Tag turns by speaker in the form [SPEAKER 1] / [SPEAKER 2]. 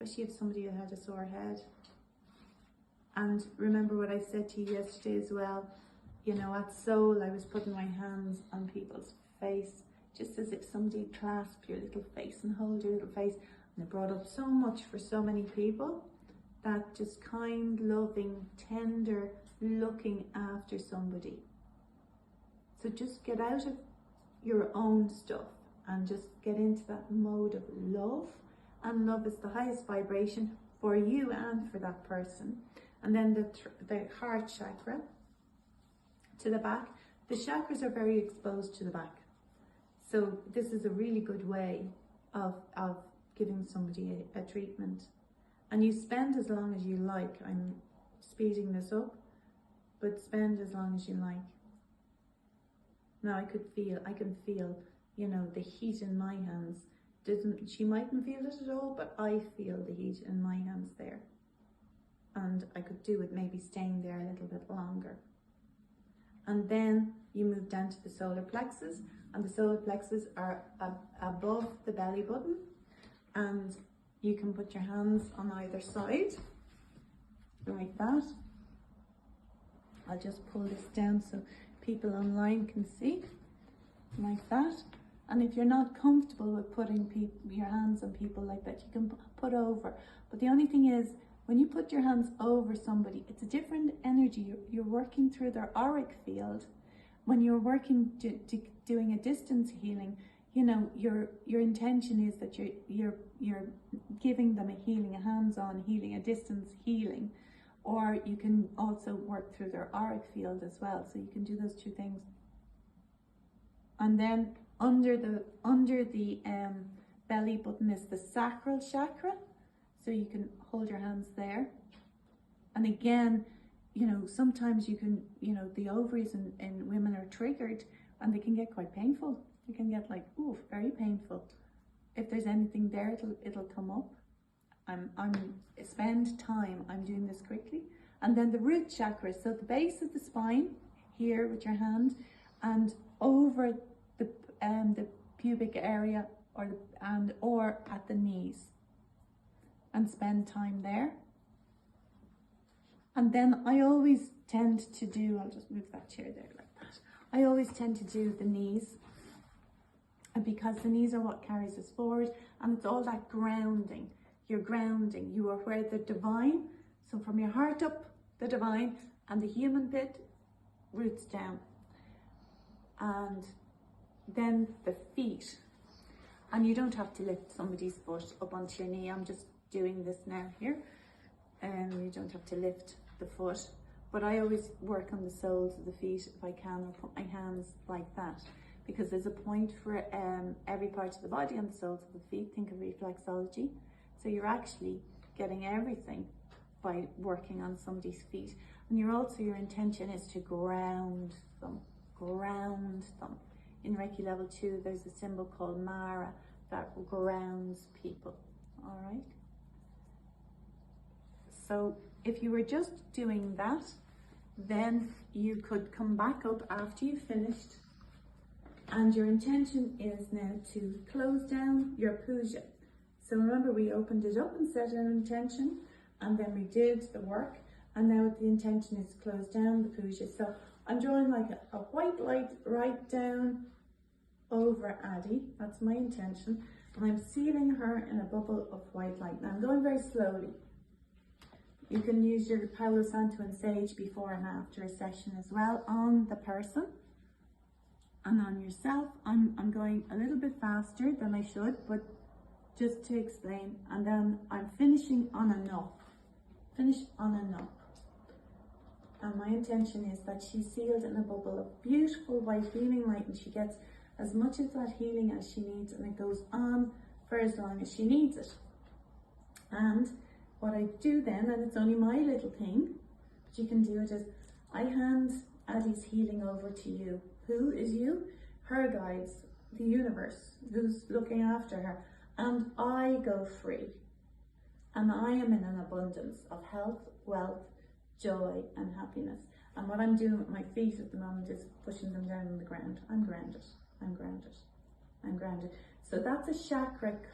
[SPEAKER 1] especially if somebody had a sore head. And remember what I said to you yesterday as well, you know, at Soul, I was putting my hands on people's face, just as if somebody clasped your little face and hold your little face. And it brought up so much for so many people, that just kind, loving, tender, looking after somebody. So just get out of your own stuff and just get into that mode of love. And love is the highest vibration for you and for that person. And then the heart chakra to the back. The chakras are very exposed to the back. So this is a really good way of giving somebody a treatment. And you spend as long as you like. I'm speeding this up, but spend as long as you like. Now I can feel, you know, the heat in my hands. She mightn't feel it at all, but I feel the heat in my hands there. And I could do with maybe staying there a little bit longer. And then you move down to the solar plexus, and the solar plexus are above the belly button, and you can put your hands on either side, like that. I'll just pull this down so people online can see, like that. And if you're not comfortable with putting your hands on people like that, you can put over. But the only thing is, when you put your hands over somebody, it's a different energy. You're working through their auric field. When you're working doing a distance healing, you know, your intention is that you're giving them a healing, a hands-on healing, a distance healing. Or you can also work through their auric field as well. So you can do those two things. And then under the belly button is the sacral chakra. So you can hold your hands there. And again, you know, sometimes you can, you know, the ovaries in women are triggered and they can get quite painful. They can get like, ooh, very painful. If there's anything there, it'll come up. Spend time, I'm doing this quickly. And then the root chakra, so the base of the spine, here with your hand, and over the pubic area or at the knees. And spend time there. And then I always tend to do, I'll just move that chair there like that. I always tend to do the knees, and because the knees are what carries us forward, and it's all that grounding. You're grounding, you are where the divine, so from your heart up, the divine, and the human bit roots down. And then the feet. And you don't have to lift somebody's foot up onto your knee. I'm just doing this now here, and you don't have to lift the foot, but I always work on the soles of the feet if I can, or put my hands like that, because there's a point for every part of the body on the soles of the feet. Think of reflexology. So you're actually getting everything by working on somebody's feet, and your intention is to ground them. In Reiki level 2 there's a symbol called Mara that grounds people. All right. So if you were just doing that, then you could come back up after you finished, and your intention is now to close down your puja. So remember, we opened it up and set an intention, and then we did the work, and now the intention is to close down the puja. So I'm drawing like a white light right down over Addie. That's my intention, and I'm sealing her in a bubble of white light. Now I'm going very slowly. You can use your Palo Santo and Sage before and after a session as well on the person and on yourself. I'm going a little bit faster than I should, but just to explain. And then I'm finishing on a knock. Finish on a knock. And my intention is that she's sealed in a bubble of beautiful white healing light, and she gets as much of that healing as she needs, and it goes on for as long as she needs it. And what I do then, and it's only my little thing, but you can do it, is I hand Addie's healing over to you. Who is you? Her guides, the universe, who's looking after her. And I go free. And I am in an abundance of health, wealth, joy, and happiness. And what I'm doing with my feet at the moment is pushing them down on the ground. I'm grounded. I'm grounded. I'm grounded. So that's a chakra clear.